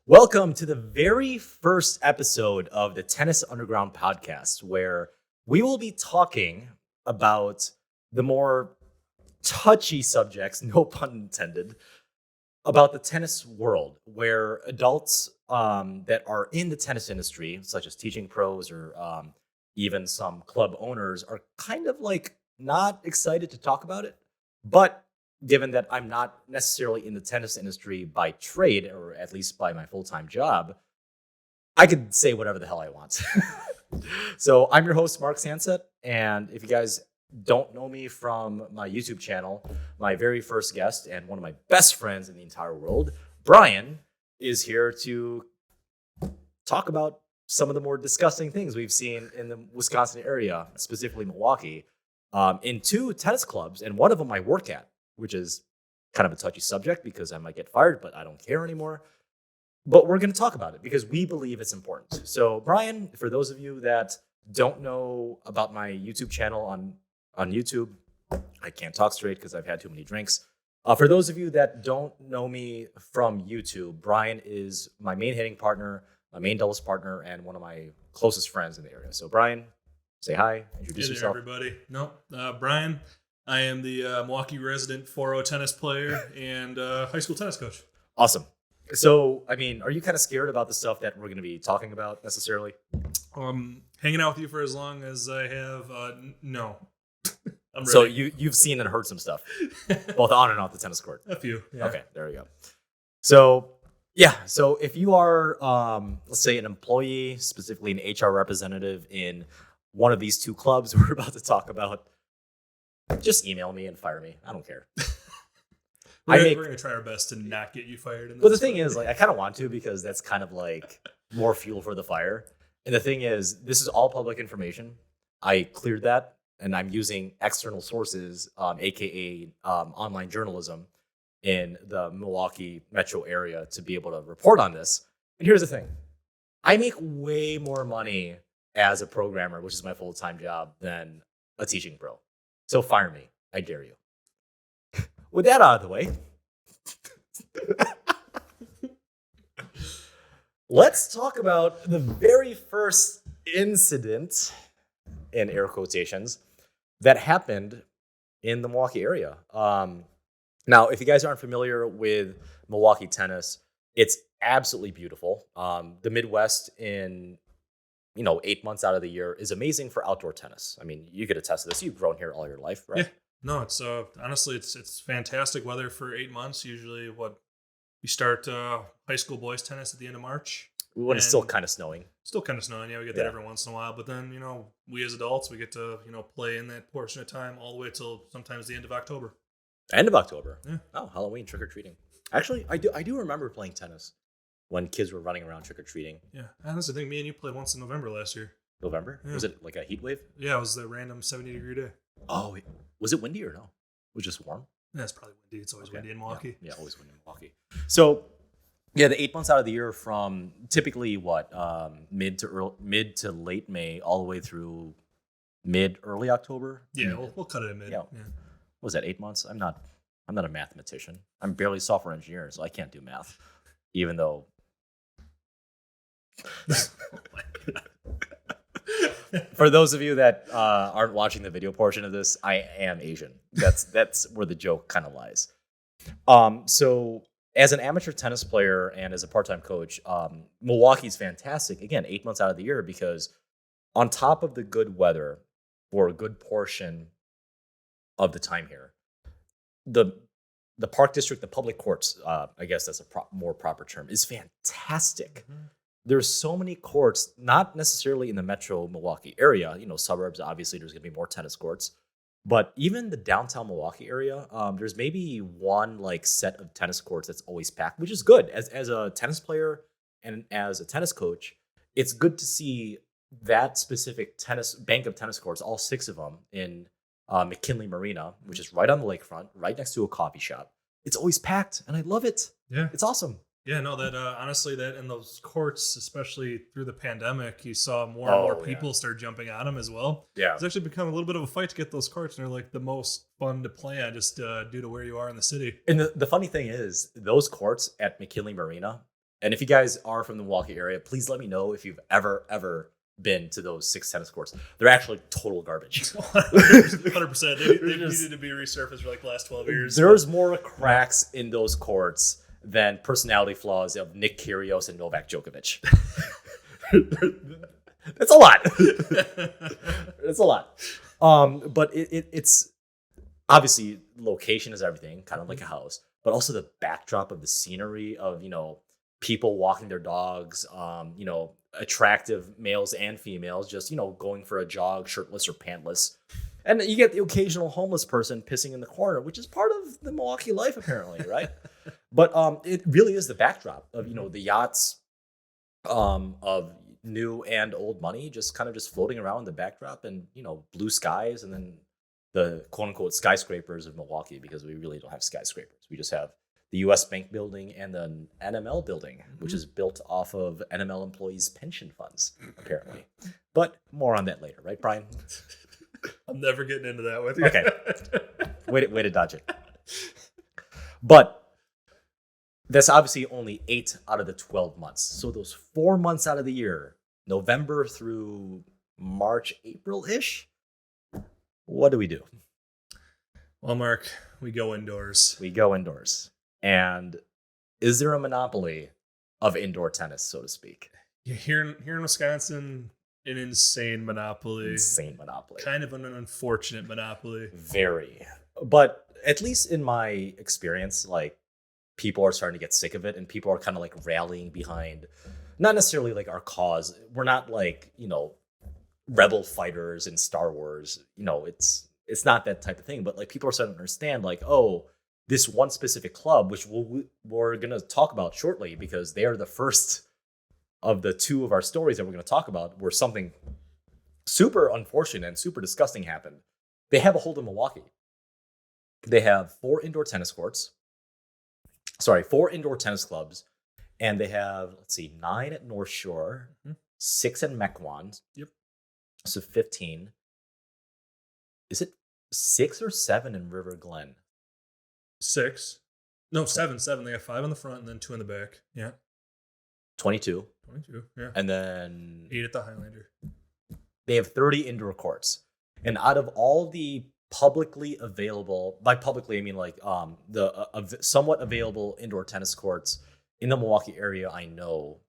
Welcome to the very first episode of the Tennis Underground podcast, where we will be talking about the more touchy subjects, no pun intended, about the tennis world, where adults that are in the tennis industry, such as teaching pros or even some club owners, are kind of like not excited to talk about it. But given that I'm not necessarily in the tennis industry by trade, or at least by my full-time job, I could say whatever the hell I want. So I'm your host, Mark Sanset. And if you guys don't know me from my YouTube channel, my very first guest and one of my best friends in the entire world, Brian, is here to talk about some of the more disgusting things we've seen in the Wisconsin area, specifically Milwaukee, in two tennis clubs, and one of them I work at, which is kind of a touchy subject because I might get fired, but I don't care anymore. But we're going to talk about it because we believe it's important. So, Brian, for those of you that don't know about my YouTube channel on YouTube, I can't talk straight because I've had too many drinks. For those of you that don't know me from YouTube, Brian is my main hitting partner, my main doubles partner, and one of my closest friends in the area. So, Brian, say hi, introduce yourself. Hey there, everybody. Brian. I am the Milwaukee resident 4-0 tennis player and high school tennis coach. Awesome. So, I mean, are you kind of scared about the stuff that we're going to be talking about necessarily? Hanging out with you for as long as I have, no. I'm ready. So you've seen and heard some stuff, both on and off the tennis court. A few. Yeah. Okay, there we go. So, yeah. So if you are, let's say, an employee, specifically an HR representative in one of these two clubs we're about to talk about, just email me and fire me. I don't care. We're going to try our best to not get you fired. But the thing is, like, I kind of want to because that's kind of like more fuel for the fire. And the thing is, this is all public information. I cleared that, and I'm using external sources, aka online journalism in the Milwaukee metro area to be able to report on this. And here's the thing. I make way more money as a programmer, which is my full-time job, than a teaching pro. So fire me. I dare you. With that out of the way, let's talk about the very first incident, in air quotations, that happened in the Milwaukee area. Now, if you guys aren't familiar with Milwaukee tennis, it's absolutely beautiful. The Midwest in 8 months out of the year is amazing for outdoor tennis. I mean, you could attest to this. You've grown here all your life, right? Yeah. No, it's honestly, it's fantastic weather for 8 months. Usually we start high school boys tennis at the end of March. When it's still kind of snowing. Still kind of snowing. Yeah, we get that every once in a while. But then, we as adults, we get to, play in that portion of time all the way till sometimes the end of October. End of October? Yeah. Oh, Halloween, trick-or-treating. Actually, I do remember playing tennis when kids were running around trick-or-treating. Yeah, and that's the thing. Me and you played once in November last year. November? Yeah. Was it like a heat wave? Yeah, it was the random 70-degree day. Oh, was it windy or no? It was just warm? Yeah, it's probably windy. It's always windy in Milwaukee. Yeah, always windy in Milwaukee. So, yeah, the 8 months out of the year from typically mid to late May all the way through early October. Yeah, we'll cut it in mid. Yeah. What was that, 8 months? I'm not a mathematician. I'm barely a software engineer, so I can't do math. Even though for those of you that aren't watching the video portion of this, I am Asian. That's where the joke kind of lies. So as an amateur tennis player and as a part-time coach, Milwaukee's fantastic. Again, 8 months out of the year, because on top of the good weather for a good portion of the time here, the park district, the public courts, I guess that's a more proper term, is fantastic. Mm-hmm. There's so many courts, not necessarily in the metro Milwaukee area. Suburbs, obviously, there's going to be more tennis courts. But even the downtown Milwaukee area, there's maybe one set of tennis courts that's always packed, which is good. As a tennis player and as a tennis coach, it's good to see that specific bank of tennis courts, all 6 of them, in McKinley Marina, which is right on the lakefront, right next to a coffee shop. It's always packed, and I love it. Yeah, it's awesome. Yeah, no, that honestly, that in those courts, especially through the pandemic, you saw more and more people start jumping on them as well. Yeah, it's actually become a little bit of a fight to get those courts, and they're like the most fun to play on, just due to where you are in the city. And the funny thing is, those courts at McKinley Marina, And if you guys are from the Milwaukee area, please let me know if you've ever been to those 6 tennis courts. They're actually total garbage. 100%. They needed to be resurfaced for like the last 12 years. There's more cracks in those courts than personality flaws of Nick Kyrgios and Novak Djokovic. That's a lot. It's a lot. But it's obviously location is everything, kind of like a house, but also the backdrop of the scenery of, people walking their dogs, attractive males and females just, going for a jog, shirtless or pantless. And you get the occasional homeless person pissing in the corner, which is part of the Milwaukee life, apparently, right? But it really is the backdrop of, the yachts of new and old money just kind of just floating around in the backdrop, and, blue skies, and then the quote unquote skyscrapers of Milwaukee, because we really don't have skyscrapers. We just have the US Bank building and the NML building, which is built off of NML employees' pension funds, apparently. But more on that later, right, Brian? I'm never getting into that with you. Okay. Way to dodge it. But that's obviously only 8 out of the 12 months. So those 4 months out of the year, November through March, April-ish, what do we do? Well, Mark, we go indoors. And is there a monopoly of indoor tennis, so to speak? Yeah, here in Wisconsin, an insane monopoly. Kind of an unfortunate monopoly. Very. But at least in my experience, like, people are starting to get sick of it, and people are kind of like rallying behind, not necessarily like our cause. We're not like, rebel fighters in Star Wars. It's not that type of thing. But like, people are starting to understand, like, oh, this one specific club, which we're going to talk about shortly, because they are the first of the 2 of our stories that we're going to talk about, where something super unfortunate and super disgusting happened. They have a hold in Milwaukee. They have 4 indoor tennis clubs, and they have, 9 at North Shore, 6 in Mequon. Yep. So 15. Is it 6 or 7 in River Glen? 6. No, 7. They have 5 on the front and then 2 in the back. Yeah. 22. Yeah. And then 8 at the Highlander. They have 30 indoor courts. And out of all the publicly available, by publicly I mean like the somewhat available indoor tennis courts in the Milwaukee area, I know.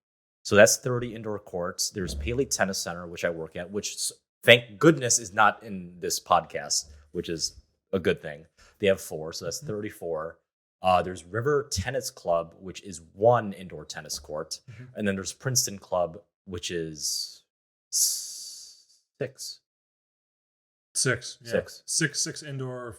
So that's 30 indoor courts. There's Paley Tennis Center, which I work at, which thank goodness is not in this podcast, which is a good thing. They have 4, so that's 34. There's River Tennis Club, which is 1 indoor tennis court. And then there's Princeton Club, which is 6. 6. Yeah. 6 indoor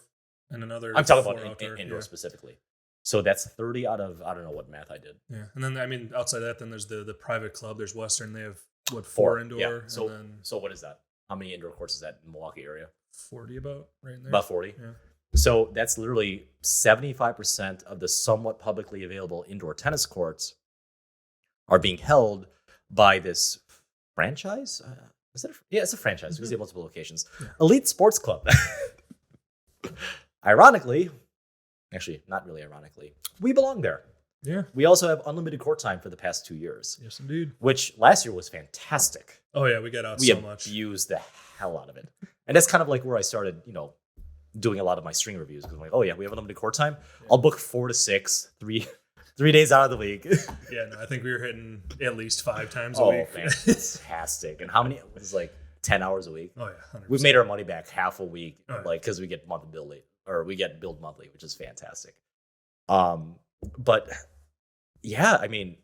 and another. I'm talking about indoor specifically. So that's 30 out of, I don't know what math I did. Yeah. And then, outside that, then there's the private club. There's Western. They have, 4 indoor? Yeah. So what is that? How many indoor courts is that in the Milwaukee area? 40 about, right in there. About 40? Yeah. So that's literally 75% of the somewhat publicly available indoor tennis courts are being held by this franchise. It's a franchise because they have multiple locations. Yeah. Elite Sports Club. Ironically, actually, not really ironically, we belong there. Yeah. We also have unlimited court time for the past 2 years. Yes, indeed. Which last year was fantastic. Oh, yeah. We got out so much. We abused the hell out of it. And that's kind of like where I started, doing a lot of my string reviews, because I'm like, oh yeah, we have unlimited court time. Yeah. I'll book 4 to 6, 3 days out of the week. Yeah, no, I think we were hitting at least 5 times a week. Fantastic. And how many? It was like 10 hours a week. Oh yeah, 100%. We've made our money back half a week, because we get monthly bill late, or we get billed monthly, which is fantastic. But yeah, I mean,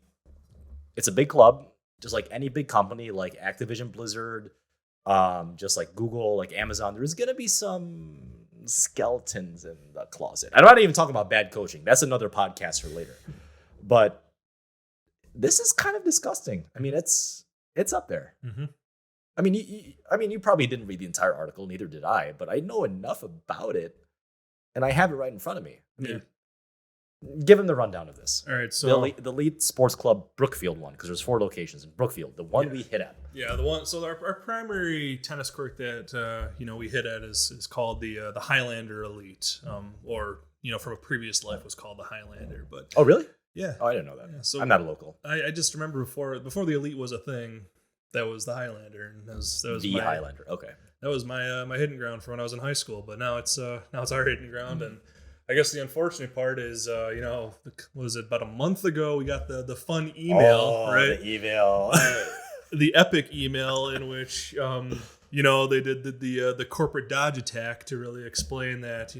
it's a big club, just like any big company, like Activision Blizzard, just like Google, like Amazon. There's gonna be some skeletons in the closet. I'm not even talking about bad coaching. That's another podcast for later. But this is kind of disgusting. I mean, it's up there. Mm-hmm. I mean, you probably didn't read the entire article, neither did I, but I know enough about it, and I have it right in front of me. I mean, give him the rundown of this. All right, so the Elite Sports Club Brookfield one, because there's 4 locations in Brookfield. The one we hit at. Yeah, the one. So our primary tennis court that we hit at is called the Highlander Elite, or from a previous life was called the Highlander. But oh, really? Yeah. Oh, I didn't know that. Yeah, so I'm not a local. I just remember before the Elite was a thing, that was the Highlander, and that was The my Highlander. Okay. that was my my hidden ground for when I was in high school. But now it's our hidden ground, and I guess the unfortunate part is was it about a month ago we got the fun email, right? The email. The epic email in which they did the corporate dodge attack to really explain that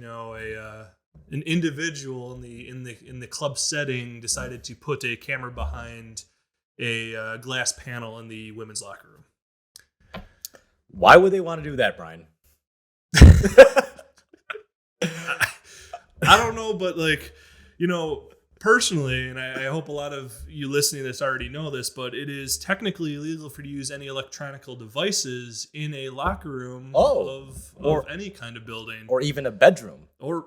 an individual in the club setting decided to put a camera behind a glass panel in the women's locker room. Why would they want to do that, Brian? I don't know, but personally, and I hope a lot of you listening to this already know this, but it is technically illegal for you to use any electronic devices in a locker room of any kind of building. Or even a bedroom. Or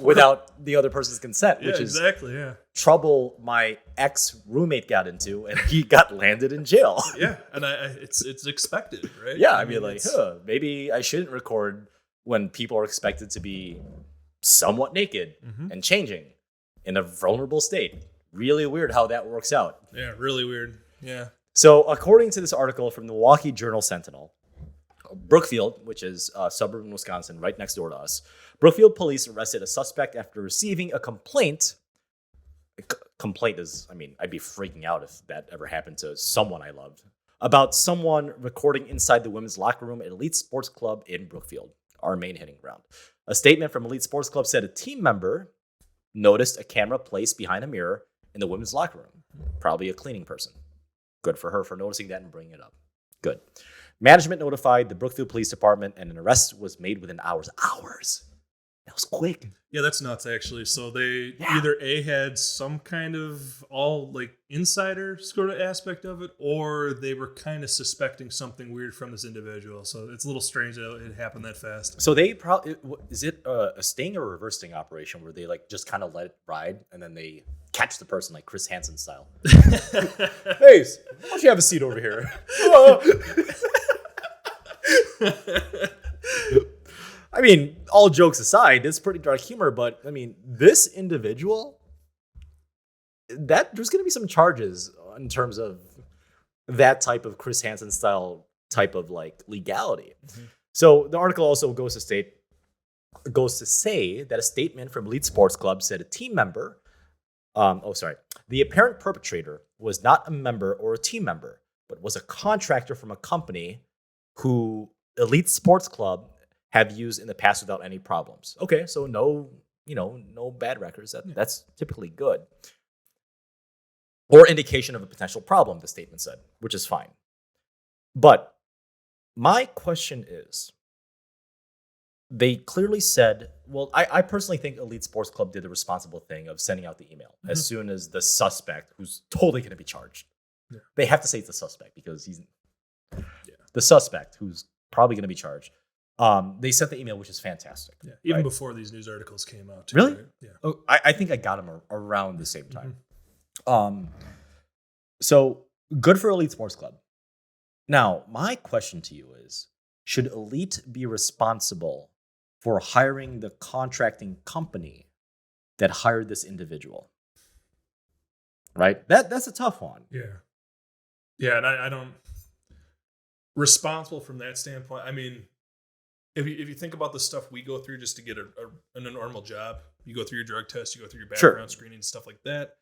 without the other person's consent, which is exactly, yeah. trouble my ex-roommate got into, and he got landed in jail. Yeah, and it's expected, right? Yeah, I mean, maybe I shouldn't record when people are expected to be somewhat naked and changing in a vulnerable state. Really weird how that works out. Yeah, really weird. Yeah. So according to this article from the Milwaukee Journal-Sentinel, Brookfield, which is a suburb in Wisconsin right next door to us, Brookfield police arrested a suspect after receiving a complaint. Complaint is, I'd be freaking out if that ever happened to someone I loved, about someone recording inside the women's locker room at Elite Sports Club in Brookfield, our main hitting ground. A statement from Elite Sports Club said a team member noticed a camera placed behind a mirror in the women's locker room. Probably a cleaning person. Good for her for noticing that and bringing it up. Good. Management notified the Brookfield Police Department, and an arrest was made within hours. Hours. That was quick. Yeah, that's nuts, actually. So they either had some kind of insider sort of aspect of it, or they were kind of suspecting something weird from this individual. So it's a little strange that it happened that fast. So they probably, is it a sting or a reverse sting operation where they just kind of let it ride and then they catch the person like Chris Hansen style? Hey, why don't you have a seat over here? All jokes aside, it's pretty dark humor, but this individual, that there's going to be some charges in terms of that type of Chris Hansen style type of legality. Mm-hmm. So the article also goes to say that a statement from Elite Sports Club said a team member, the apparent perpetrator was not a member or a team member, but was a contractor from a company who Elite Sports Club have used in the past without any problems. Okay, so no bad records. That's typically good. Or indication of a potential problem, the statement said, which is fine. But my question is, they clearly said, well, I personally think Elite Sports Club did the responsible thing of sending out the email as soon as the suspect, who's totally going to be charged. Yeah. They have to say it's the suspect because he's the suspect who's probably going to be charged. They sent the email, which is fantastic. Yeah, even before these news articles came out. Too, really? Right? Yeah. Oh, I think I got them around the same time. So good for Elite Sports Club. Now, my question to you is, should Elite be responsible for hiring the contracting company that hired this individual? Right? That's a tough one. Yeah. Yeah, and I don't... Responsible from that standpoint, if you think about the stuff we go through just to get a normal job, you go through your drug test, you go through your background screening and stuff like that.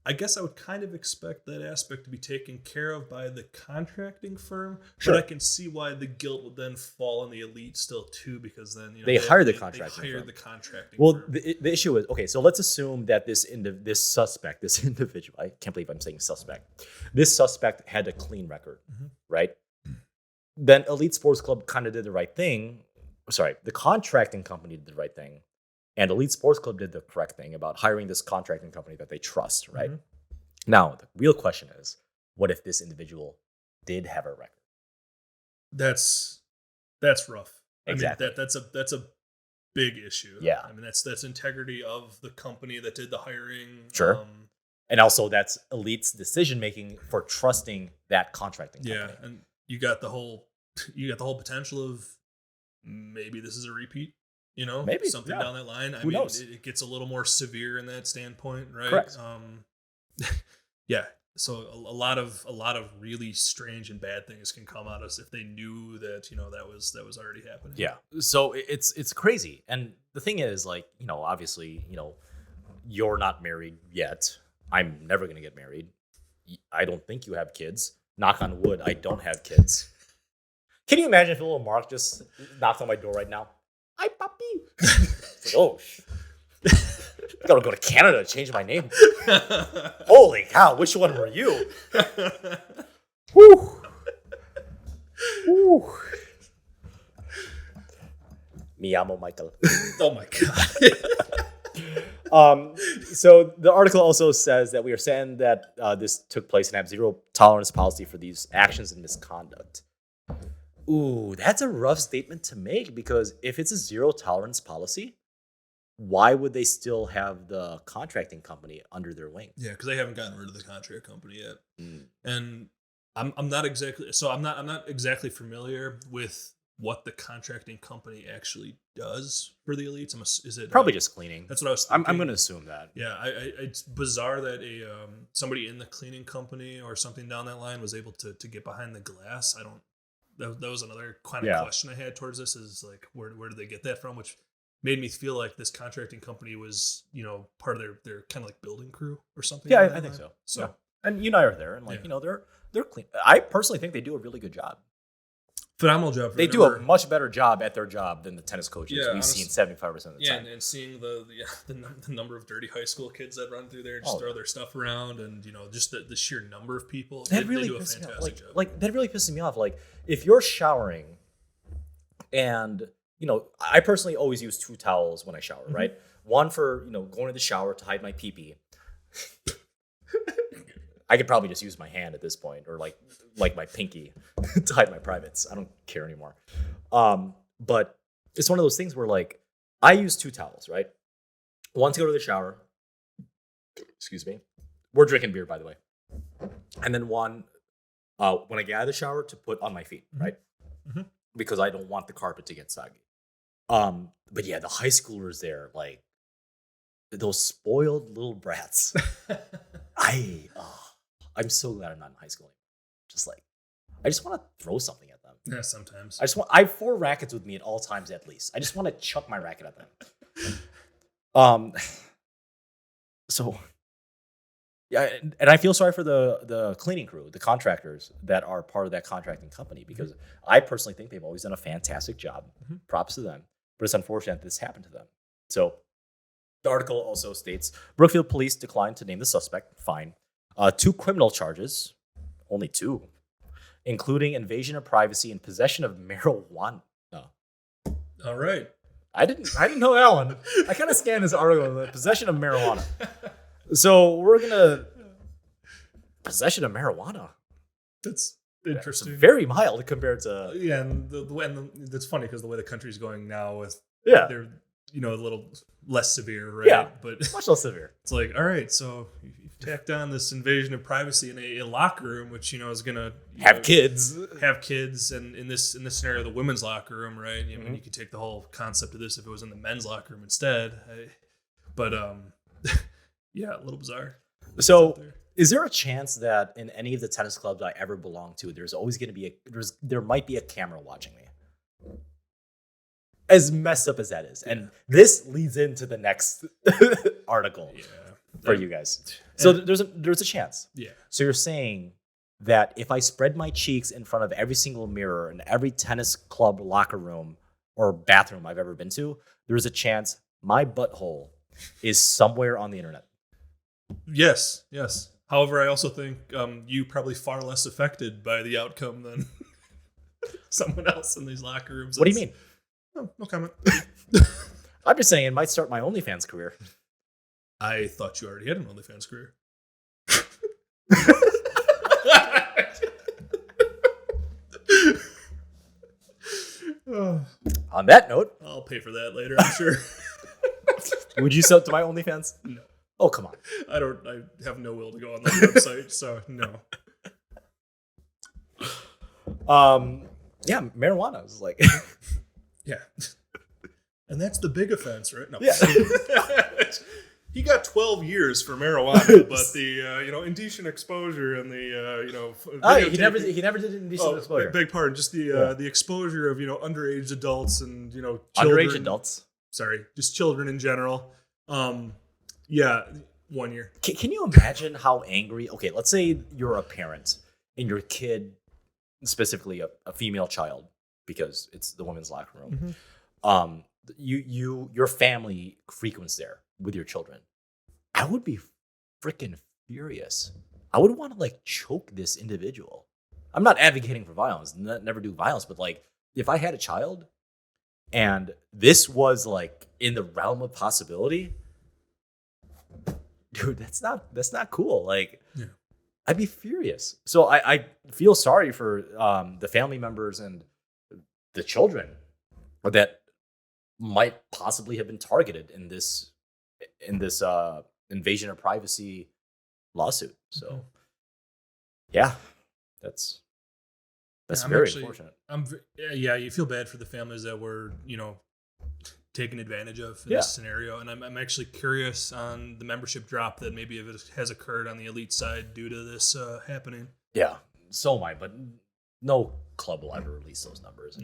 I guess I would kind of expect that aspect to be taken care of by the contracting firm, but I can see why the guilt would then fall on the Elite still too, because then they hired the contracting firm. The contracting firm. Well, the issue is, okay, so let's assume that this individual, I can't believe I'm saying suspect. This suspect had a clean record, right? Then Elite Sports Club kind of did the right thing. Sorry, the contracting company did the right thing. And Elite Sports Club did the correct thing about hiring this contracting company that they trust, right? Now, the real question is, what if this individual did have a record? That's rough. Exactly. That's a big issue. Yeah. That's integrity of the company that did the hiring. Sure. And also that's Elite's decision-making for trusting that contracting company. Yeah, and you got the whole potential of maybe this is a repeat, Maybe something down that line. Who knows? It gets a little more severe in that standpoint, right? Correct. Yeah. So a lot of really strange and bad things can come out of us if they knew that that was already happening. Yeah. So it's crazy. And the thing is, like, obviously, you're not married yet. I'm never going to get married. I don't think you have kids. Knock on wood, I don't have kids. Can you imagine if little Mark just knocked on my door right now? Hi, puppy. It's like, oh, I gotta go to Canada to change my name. Holy cow, which one were you? Whew. Whew. Mi amo Michael. Oh my God. So the article also says that we are saying that this took place and have zero tolerance policy for these actions and misconduct. Ooh, that's a rough statement to make, because if it's a zero tolerance policy, why would they still have the contracting company under their wing? Yeah, because they haven't gotten rid of the contract company yet. Mm. And I'm not exactly familiar with what the contracting company actually does for the elites. Is it Probably just cleaning. That's what I was thinking. I'm going to assume that. Yeah, it's bizarre that somebody in the cleaning company or something down that line was able to get behind the glass. That was another kind of question I had towards this, is like, where did they get that from? Which made me feel like this contracting company was, part of their kind of like building crew or something. Yeah, like I think so. So, yeah. And you and I are there, and they're clean. I personally think they do a really good job. phenomenal job. They do a much better job at their job than the tennis coaches we've seen 75% of the time. And seeing the number of dirty high school kids that run through there and just throw their stuff around, and just the sheer number of people. That really do a fantastic job. Like that really pisses me off. Like, if you're showering, and I personally always use 2 towels when I shower, mm-hmm. right? One for going to the shower to hide my pee-pee. I could probably just use my hand at this point, or like my pinky to hide my privates. I don't care anymore. But it's one of those things where, like, I use 2 towels, right? One to go to the shower. Excuse me. We're drinking beer, by the way. And then one when I get out of the shower to put on my feet, right? Mm-hmm. Because I don't want the carpet to get soggy. But yeah, the high schoolers there, like, those spoiled little brats. I'm so glad I'm not in high school anymore. Just like, I just want to throw something at them. Yeah, sometimes. I have 4 rackets with me at all times at least. I just want to chuck my racket at them. So yeah, and I feel sorry for the cleaning crew, the contractors that are part of that contracting company, because I personally think they've always done a fantastic job. Mm-hmm. Props to them. But it's unfortunate that this happened to them. So the article also states Brookfield police declined to name the suspect. Fine. 2 criminal charges, only 2, including invasion of privacy and possession of marijuana. All right. I didn't know that one. I kind of scanned this article, the possession of marijuana. So we're gonna possession of marijuana. That's interesting. It's very mild compared to and that's funny because the way the country's going now with they're a little less severe, right? Yeah, but much less severe. It's like, all right, so you've tacked on this invasion of privacy in a locker room, which is gonna have kids, and in this scenario, the women's locker room, right? I mean, you could take the whole concept of this if it was in the men's locker room instead, but yeah, a little bizarre. So, is there a chance that in any of the tennis clubs I ever belong to, there's always going to be there might be a camera watching me? As messed up as that is. And this leads into the next article for you guys. So there's a chance. Yeah. So you're saying that if I spread my cheeks in front of every single mirror in every tennis club locker room or bathroom I've ever been to, there's a chance my butthole is somewhere on the internet. Yes. However, I also think you probably far less affected by the outcome than someone else in these locker rooms. What do you mean? No comment. I'm just saying it might start my OnlyFans career. I thought you already had an OnlyFans career. On that note, I'll pay for that later, I'm sure. Would you sub to my OnlyFans? No. Oh, come on. I have no will to go on that website, so no. Yeah, marijuana is like... Yeah. And that's the big offense, right? No. Yeah. He got 12 years for marijuana, but the indecent exposure and the he never did indecent exposure. Beg pardon, just the exposure of underage adults and children. Underage adults. Sorry, just children in general. 1 year. Can you imagine how angry? Okay, let's say you're a parent and your kid, specifically a female child, because it's the women's locker room. Your family frequents there with your children. I would be freaking furious. I would want to choke this individual. I'm not advocating for violence, never do violence, but if I had a child and this was in the realm of possibility, dude, that's not cool. I'd be furious. So I feel sorry for the family members and the children that might possibly have been targeted in this invasion of privacy lawsuit. So, yeah, that's very unfortunate. You feel bad for the families that were taken advantage of in this scenario, and I'm actually curious on the membership drop that maybe if it has occurred on the elite side due to this happening. Yeah, so am I, but no club will ever release those numbers.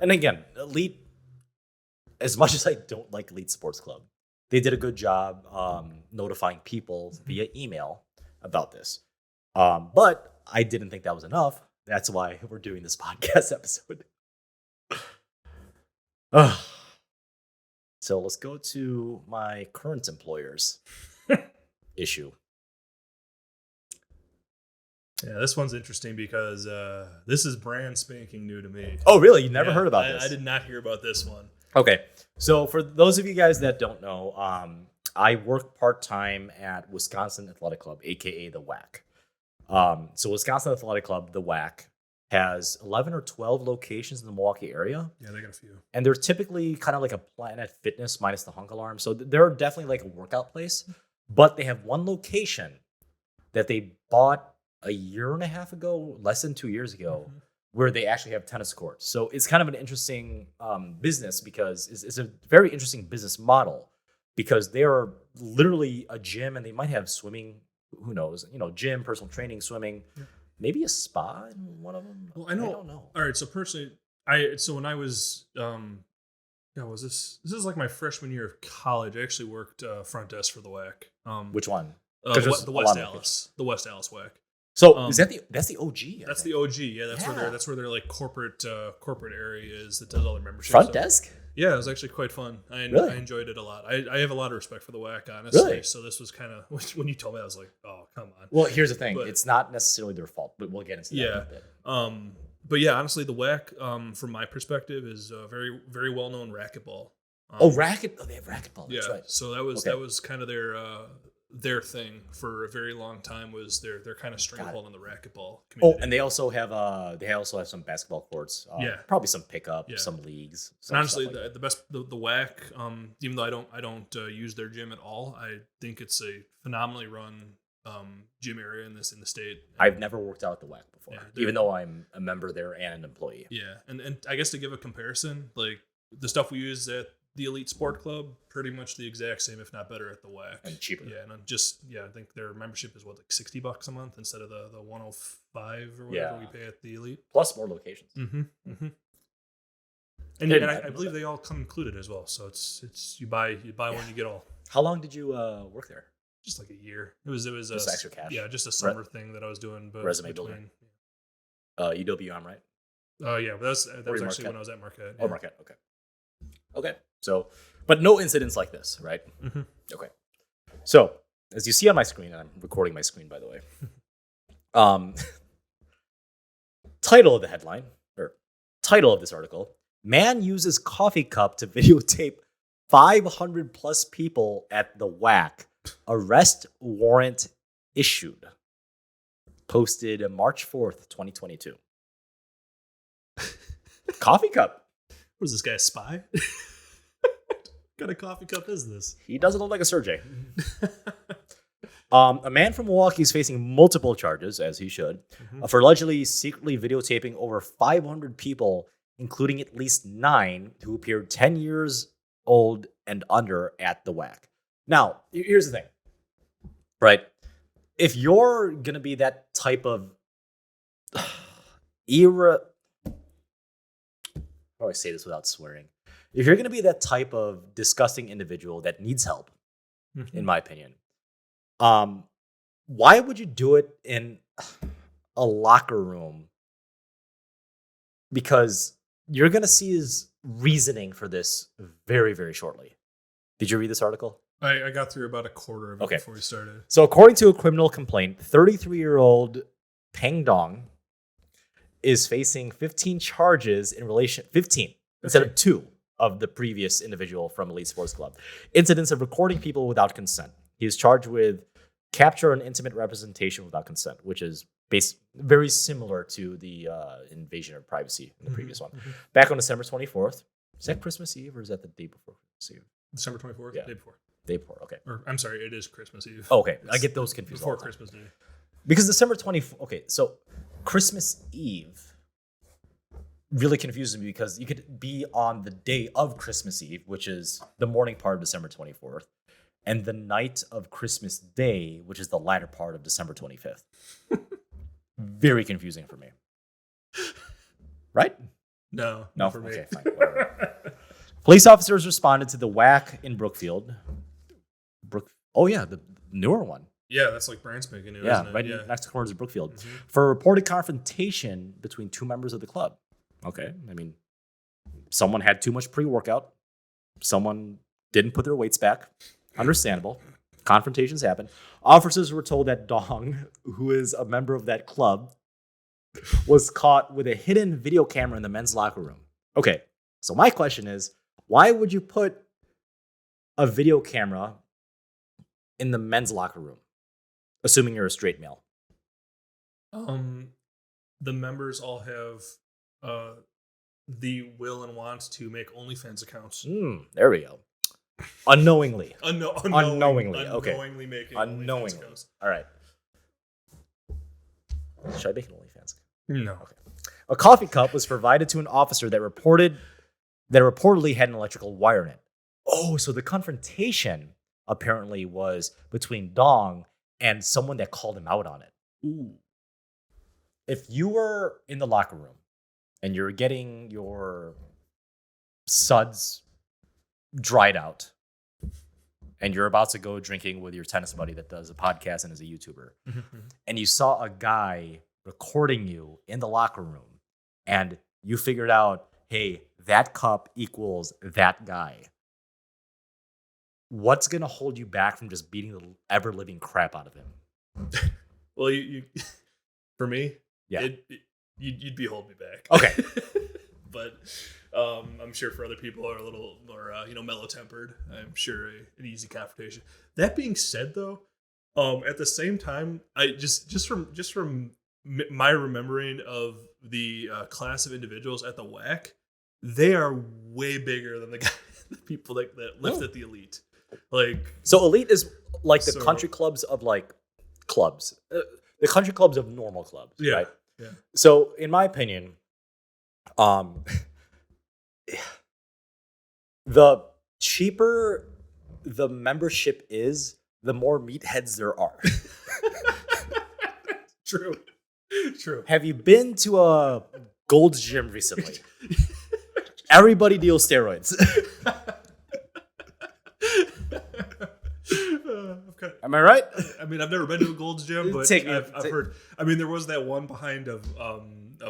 And again, elite. As much as I don't like Elite Sports Club, they did a good job notifying people via email about this. But I didn't think that was enough. That's why we're doing this podcast episode. So let's go to my current employer's issue. Yeah, this one's interesting because this is brand spanking new to me. Oh, really? You never heard about this? I did not hear about this one. Okay, so for those of you guys that don't know, I work part-time at Wisconsin Athletic Club, a.k.a. the WAC. So Wisconsin Athletic Club, the WAC, has 11 or 12 locations in the Milwaukee area. Yeah, they got a few. And they're typically kind of like a Planet Fitness minus the honk alarm. So they're definitely like a workout place. But they have one location that they bought a year and a half ago, less than 2 years ago, where they actually have tennis courts. So it's kind of an interesting business because it's a very interesting business model because they are literally a gym and they might have swimming, who knows, gym, personal training, swimming, maybe a spa in one of them. Well, I don't know. All right. So personally, when I was, this is like my freshman year of college. I actually worked front desk for the WAC. Which one? The West Dallas WAC. So is that's the OG? That's the OG. Yeah, that's where their like corporate area is that does all their membership. Front desk? Yeah, it was actually quite fun. I enjoyed it a lot. I have a lot of respect for the WAC, honestly. Really? So this was kind of when you told me, I was like, oh, come on. Well, here's the thing: it's not necessarily their fault, but we'll get into that in a bit. But yeah, honestly, the WAC, from my perspective, is a very, very well known racquetball. They have racquetball. That's right. So that was kind of their thing for a very long time was their kind of stranglehold on the racquetball community. Oh, and they also have some basketball courts. Probably some pickup, some leagues. And honestly, the best the WAC, even though I don't use their gym at all, I think it's a phenomenally run gym area in the state. I've never worked out at the WAC before, even though I'm a member there and an employee. Yeah, and I guess to give a comparison, like the stuff we use at the Elite Sport Club, pretty much the exact same, if not better, at the WAC. And cheaper. Yeah, and I think their membership is like $60 a month instead of the $105 or whatever we pay at the Elite. Plus more locations. And I believe they all come included as well. So it's you buy one, you get all. How long did you work there? Just like a year. It was just extra cash. Yeah, just a summer thing that I was doing. But resume building. UWM, right? Yeah, that was actually Marquette? When I was at Marquette. Yeah. Oh, Marquette. Okay. So, but no incidents like this, right? Okay. So, as you see on my screen, I'm recording my screen, by the way. Title of the headline, or title of this article: Man uses coffee cup to videotape 500 plus people at the WAC. Arrest warrant issued. Posted March 4th, 2022. Coffee cup. What is this guy, a spy? What kind of coffee cup is this? He doesn't look like a Sergey. A man from Milwaukee is facing multiple charges, as he should, for allegedly secretly videotaping over 500 people, including at least 9 who appeared 10 years old and under at the WAC. Now, here's the thing, right? If you're going to be that type of how do I say this without swearing? If you're going to be that type of disgusting individual that needs help, in my opinion, why would you do it in a locker room? Because you're going to see his reasoning for this very, very shortly. Did you read this article? I got through about a quarter of it before we started. So according to a criminal complaint, 33-year-old Peng Dong is facing 15 charges in relation, 15 instead of 2 of the previous individual from Elite Sports Club. Incidents of recording people without consent. He is charged with capture and intimate representation without consent, which is very similar to the invasion of privacy in the previous one. Back on December 24th. Is that Christmas Eve or is that the day before Christmas Eve? December 24th? Yeah. Day before. Day before, okay. Or, I'm sorry, it is Christmas Eve. Okay, I get those confused. Before Christmas Day. Because December 24th, okay, so Christmas Eve really confuses me because you could be on the day of Christmas Eve, which is the morning part of December 24th, and the night of Christmas Day, which is the latter part of December 25th. Very confusing for me. Right? No, No, not for me. Okay, fine. Whatever. Police officers responded to the WAC in Brookfield. Oh, yeah, the newer one. Yeah, that's like brand spanking new, Yeah, isn't it? right next to the corners of Brookfield. For a reported confrontation between 2 members of the club. Okay, I mean, someone had too much pre-workout. Someone didn't put their weights back. Understandable. Confrontations happen. Officers were told that Dong, who is a member of that club, was caught with a hidden video camera in the men's locker room. Okay, so my question is, why would you put a video camera in the men's locker room, assuming you're a straight male? The members all have the will and want to make OnlyFans accounts. There we go. Unknowingly. Unknowingly. Okay. Unknowingly making Unknowingly. OnlyFans accounts. All right. Should I make an OnlyFans? No. Okay. A coffee cup was provided to an officer that reportedly had an electrical wire in it. Oh, so the confrontation apparently was between Dong and someone that called him out on it. Ooh. If you were in the locker room and you're getting your suds dried out and you're about to go drinking with your tennis buddy that does a podcast and is a YouTuber, and you saw a guy recording you in the locker room and you figured out, hey, that cup equals that guy. What's going to hold you back from just beating the ever-living crap out of him? Well, you for me, yeah, you'd be holding me back. Okay. But I'm sure for other people are a little more, mellow-tempered. I'm sure an easy confrontation. That being said, though, at the same time, I just from my remembering of the class of individuals at the WAC, they are way bigger than the people that lift at the Elite. Like, so Elite is like the country clubs of like clubs, the country clubs of normal clubs, yeah, right? Yeah. So in my opinion, the cheaper the membership is, the more meatheads there are. True. Have you been to a Gold's Gym recently? Everybody deals steroids. Okay. Am I right? I mean, I've never been to a Gold's Gym, but I've heard. I mean, there was that one behind a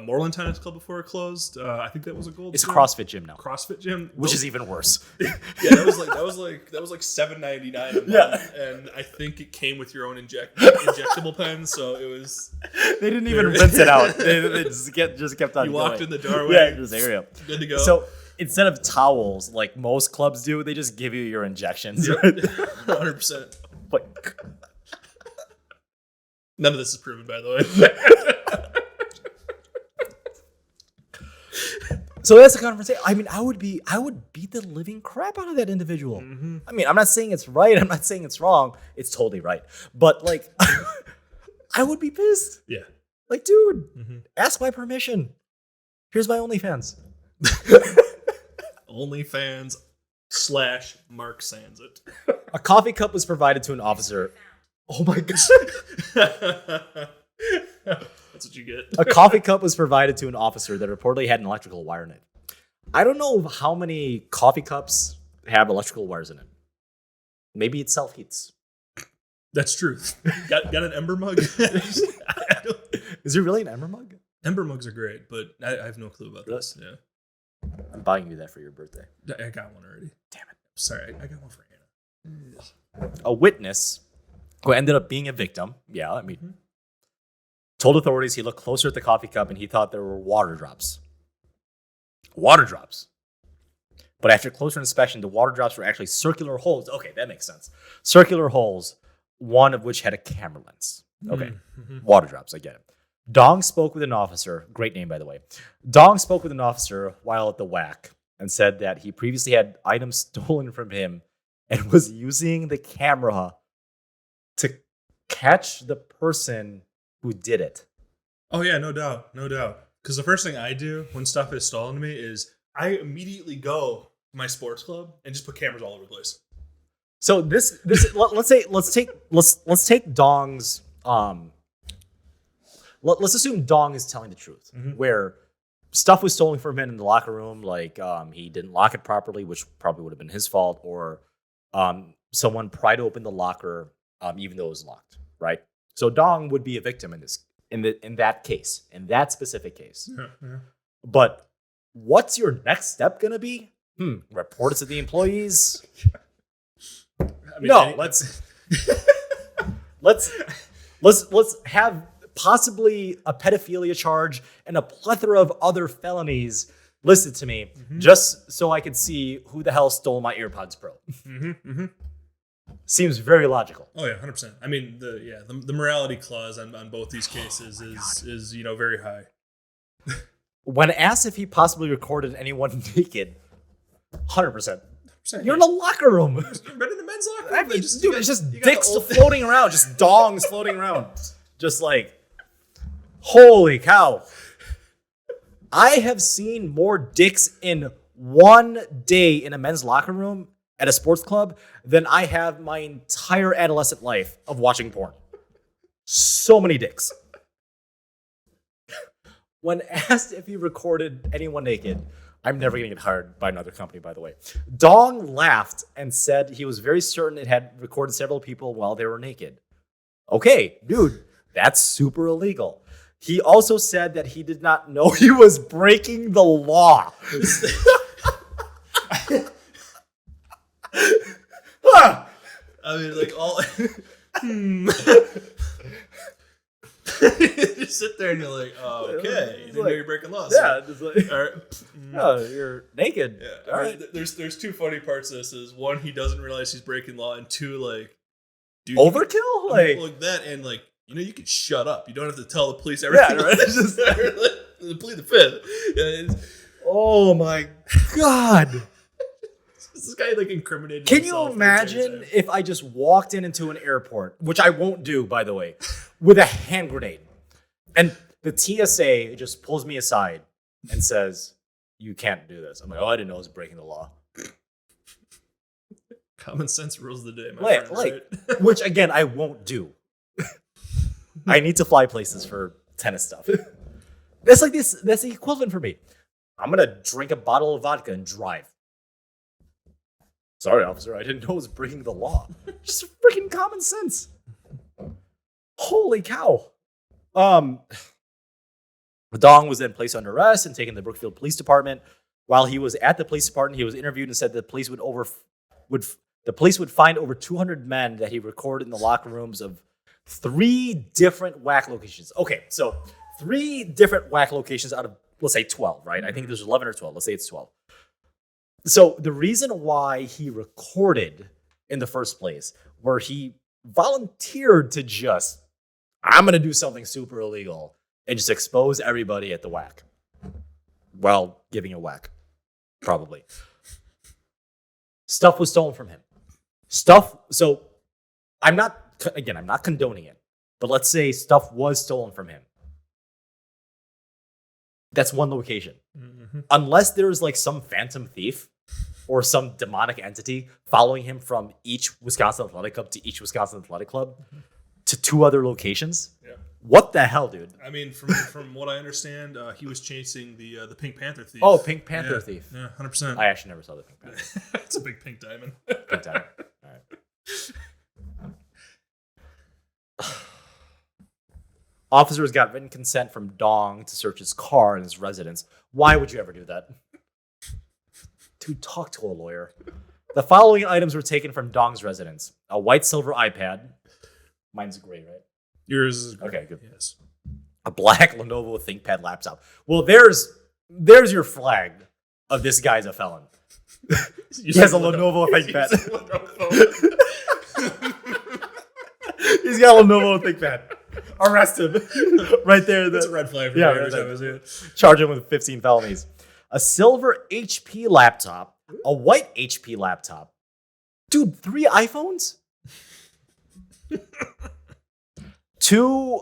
Moreland Tennis Club before it closed. I think that was a Gold's. It's a Gym. CrossFit gym now. CrossFit gym, which is even worse. Yeah, that was like $7.99 a month, yeah. And I think it came with your own injectable pen, so it was. They didn't even rinse it out. They just kept on. You walked going. in the doorway. Yeah, just area. Good to go. So instead of towels, like most clubs do, they just give you your injections. Yep. 100%. But none of this is proven, by the way. So that's the conversation. I mean, I would beat the living crap out of that individual. Mm-hmm. I mean, I'm not saying it's right. I'm not saying it's wrong. It's totally right. But like, I would be pissed. Yeah. Like, dude, ask my permission. Here's my OnlyFans. OnlyFans / Mark Sands it. A coffee cup was provided to an officer. Oh my gosh. That's what you get. A coffee cup was provided to an officer that reportedly had an electrical wire in it. I don't know how many coffee cups have electrical wires in it. Maybe it self-heats. That's true. Got an Ember mug? Is it really an Ember mug? Ember mugs are great, but I have no clue about this. Yeah. I'm buying you that for your birthday. I got one already. Damn it. Sorry, I got one for Hannah. A witness who ended up being a victim, told authorities he looked closer at the coffee cup and he thought there were water drops. Water drops. But after closer inspection, the water drops were actually circular holes. Okay, that makes sense. Circular holes, one of which had a camera lens. Okay, water drops, I get it. Dong spoke with an officer, great name by the way. Dong spoke with an officer while at the whack and said that he previously had items stolen from him and was using the camera to catch the person who did it. Oh yeah, no doubt. Because the first thing I do when stuff is stolen to me is I immediately go to my sports club and just put cameras all over the place. So this let's take Dong's let's assume Dong is telling the truth, where stuff was stolen from him in the locker room, like he didn't lock it properly, which probably would have been his fault, or someone pried open the locker even though it was locked, right? So Dong would be a victim in that specific case. Yeah. But what's your next step gonna be? Report it to the employees. Let's have possibly a pedophilia charge and a plethora of other felonies listed to me, just so I could see who the hell stole my AirPods Pro. Seems very logical. Oh yeah, 100%. I mean, the morality clause on both these cases is very high. When asked if he possibly recorded anyone naked, 100%. You're in a locker room. You're in the men's locker room. I mean, it's just dicks floating around, just dongs floating around, just like, holy cow. I have seen more dicks in one day in a men's locker room at a sports club than I have my entire adolescent life of watching porn. So many dicks. When asked if he recorded anyone naked, I'm never going to get hired by another company, by the way. Dong laughed and said he was very certain it had recorded several people while they were naked. Okay, dude, that's super illegal. He also said that he did not know he was breaking the law. I mean, like all. You sit there and you're like, oh, okay, you didn't know you're breaking laws. Yeah, just like, all right. Oh, you're naked. Yeah. All right. There's two funny parts to this. Is one, he doesn't realize he's breaking law, and two, like, dude, overkill, like that, and like, you could shut up. You don't have to tell the police everything. Yeah, right. It's just plead the fifth. Yeah, oh my god. This guy like incriminated. Can you imagine if I just walked into an airport, which I won't do, by the way, with a hand grenade, and the TSA just pulls me aside and says, "You can't do this." I'm like, "Oh, I didn't know I was breaking the law." Common sense rules the day, my friend. Right? Which again, I won't do. I need to fly places for tennis stuff. That's like this. That's the equivalent for me. I'm gonna drink a bottle of vodka and drive. Sorry, officer, I didn't know I was breaking the law. Just freaking common sense. Holy cow. Dong was then placed under arrest and taken to the Brookfield Police Department. While he was at the police department, he was interviewed and said the police would find over 200 men that he recorded in the locker rooms of 3 different whack locations. Okay, so 3 different whack locations out of, let's say, 12, right? I think there's 11 or 12. Let's say it's 12. So the reason why he recorded in the first place, where he volunteered to just, I'm going to do something super illegal and just expose everybody at the whack while giving a whack, probably. Stuff was stolen from him. So I'm not condoning it, but let's say stuff was stolen from him. That's one location. Mm-hmm. Unless there's like some phantom thief or some demonic entity following him from each Wisconsin Athletic Club to each Wisconsin Athletic Club to 2 other locations. Yeah. What the hell, dude? I mean, from what I understand, he was chasing the Pink Panther thief. Oh, Pink Panther thief. Yeah, 100%. I actually never saw the Pink Panther. It's a big pink diamond. Pink diamond. All right. Officers got written consent from Dong to search his car and his residence. Why would you ever do that? Dude, talk to a lawyer. The following items were taken from Dong's residence. A white silver iPad. Mine's gray, right? Yours is great. Okay, good. Yes. A black Lenovo ThinkPad laptop. Well, there's your flag of this guy's a felon. He has a Lenovo ThinkPad. He's got a Lenovo ThinkPad. Arrest him. Right there. That's a red flag for Yeah, me every right time I see it. Charge him with 15 felonies. A silver HP laptop. A white HP laptop. Dude, 3 iPhones? 2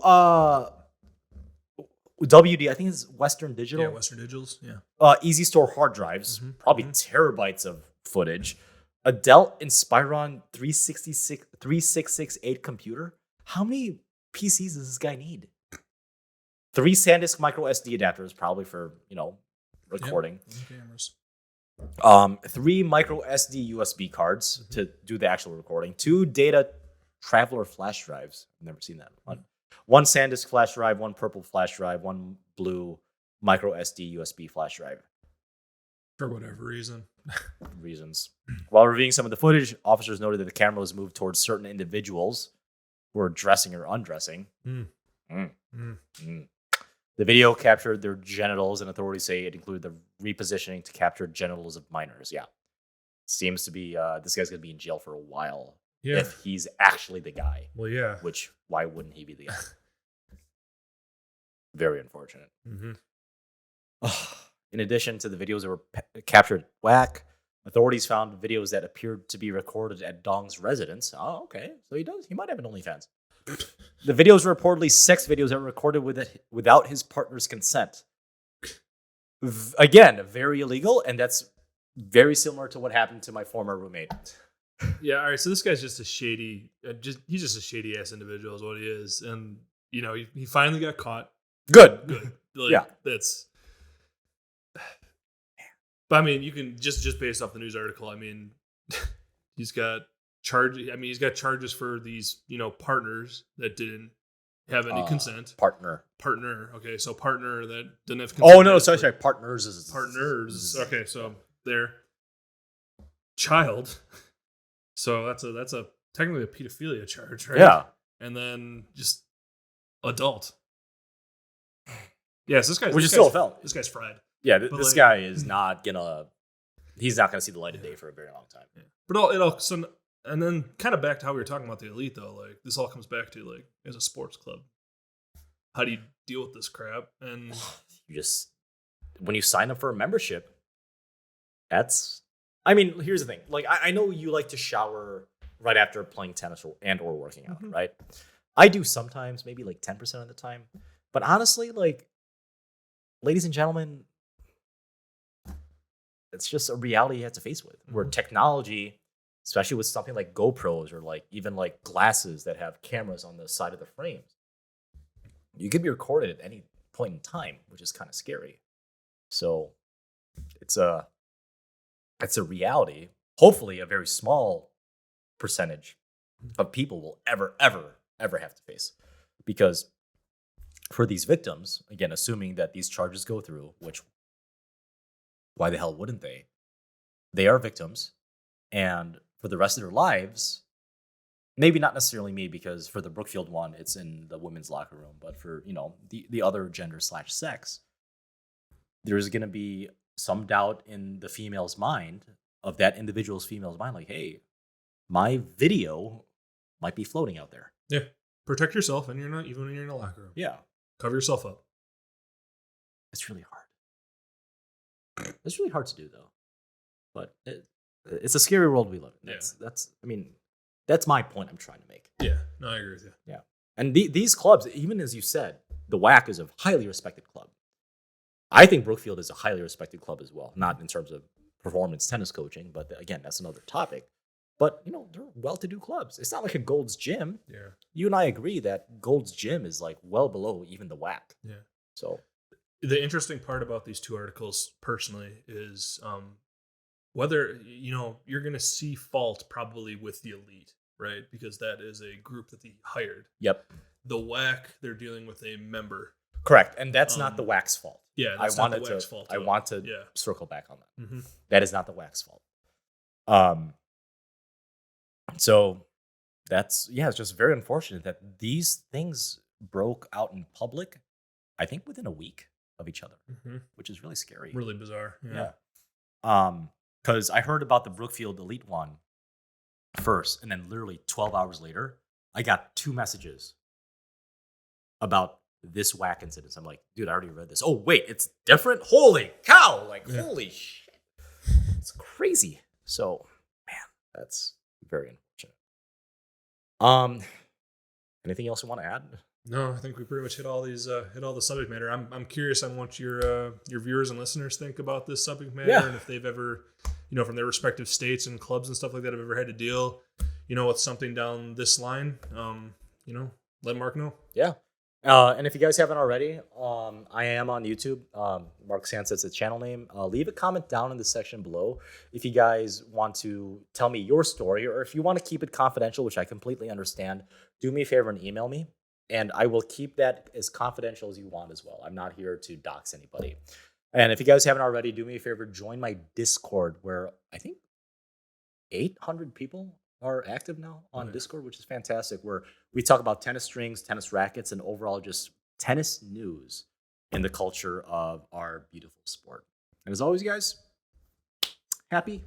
WD, I think it's Western Digital. Yeah, Western Digitals. Yeah. Easy Store hard drives, probably terabytes of footage. A Dell Inspiron 3668 computer. How many PCs does this guy need? 3 SanDisk micro SD adapters, probably for recording. Cameras. 3 micro SD USB cards to do the actual recording. 2 data traveler flash drives. I've never seen that one. 1 SanDisk flash drive, 1 purple flash drive, 1 blue micro SD USB flash drive. For whatever reason. Reasons. While reviewing some of the footage, officers noted that the camera was moved towards certain individuals who were dressing or undressing. The video captured their genitals, and authorities say it included the repositioning to capture genitals of minors. Yeah. Seems to be, this guy's going to be in jail for a while. Yeah. If he's actually the guy. Well, yeah. Which, why wouldn't he be the guy? Very unfortunate. In addition to the videos that were captured at WAC, authorities found videos that appeared to be recorded at Dong's residence. Oh, okay. So he might have an OnlyFans. The videos were reportedly sex videos that were recorded without his partner's consent. Again, very illegal, and that's very similar to what happened to my former roommate. Yeah, all right. So this guy's just a shady, he's just a shady ass individual, is what he is, and he finally got caught. Good. Like, yeah, that's. But I mean, you can just based off the news article. I mean, he's got charges. I mean, he's got charges for these partners that didn't have any consent. Partner. Okay, so partner that didn't have consent. Oh no, sorry. Partners is partners. Okay, so they're child. So that's a technically a pedophilia charge, right? Yeah. And then just adult. Yes, this guy's which is still a felony. This guy's fried. Yeah, this guy is not gonna. He's not gonna see the light of day for a very long time. Yeah. But and then kind of back to how we were talking about the elite though. Like this all comes back to like as a sports club, how do you deal with this crap? And you just when you sign up for a membership, that's. I mean, here's the thing. Like I know you like to shower right after playing tennis or working out, right? I do sometimes, maybe like 10% of the time. But honestly, like, ladies and gentlemen, it's just a reality you have to face with. Where technology, especially with something like GoPros or like even like glasses that have cameras on the side of the frames, you can be recorded at any point in time, which is kind of scary. So it's a reality. Hopefully, a very small percentage of people will ever have to face, because for these victims, again, assuming that these charges go through, which why the hell wouldn't they? They are victims, and for the rest of their lives, maybe not necessarily me, because for the Brookfield one, it's in the women's locker room, but for the other gender / sex, there's going to be some doubt in the female's mind, of that individual's female's mind, like, hey, my video might be floating out there. Yeah. Protect yourself, and you're not even when you're in a locker room. Yeah. Cover yourself up. It's really hard. It's really hard to do, though. But it's a scary world we live in. That's my point I'm trying to make. Yeah. No, I agree with you. Yeah. And these clubs, even as you said, the WAC is a highly respected club. I think Brookfield is a highly respected club as well, not in terms of performance tennis coaching, but again, that's another topic. But they're well-to-do clubs. It's not like a Gold's Gym. Yeah. You and I agree that Gold's Gym is like well below even the WAC. Yeah. So the interesting part about these two articles personally is whether you're going to see fault probably with the elite, right? Because that is a group that they hired. Yep. The WAC, they're dealing with a member. Correct. And that's not the WAC's fault. Yeah, that's not the WAC's fault. I want to circle back on that. Mm-hmm. That is not the WAC's fault. So it's just very unfortunate that these things broke out in public, I think within a week of each other, which is really scary. Really bizarre. Yeah. Because I heard about the Brookfield Elite one first, and then literally 12 hours later, I got 2 messages about this WAC incident. I'm like, dude, I already read this. Oh, wait, it's different? Holy cow. Holy shit. It's crazy. So, man, that's very unfortunate. Anything else you want to add? No, I think we pretty much hit all the subject matter. I'm curious on what your viewers and listeners think about this subject matter, and if they've ever, from their respective states and clubs and stuff like that, have ever had to deal, with something down this line. Let Mark know. Yeah. And if you guys haven't already, I am on YouTube. Mark Sanset's a channel name. Leave a comment down in the section below if you guys want to tell me your story, or if you want to keep it confidential, which I completely understand. Do me a favor and email me, and I will keep that as confidential as you want as well. I'm not here to dox anybody. And if you guys haven't already, do me a favor, join my Discord, where I think 800 people are active now on Discord, which is fantastic, where we talk about tennis strings, tennis rackets, and overall just tennis news in the culture of our beautiful sport. And as always, guys, happy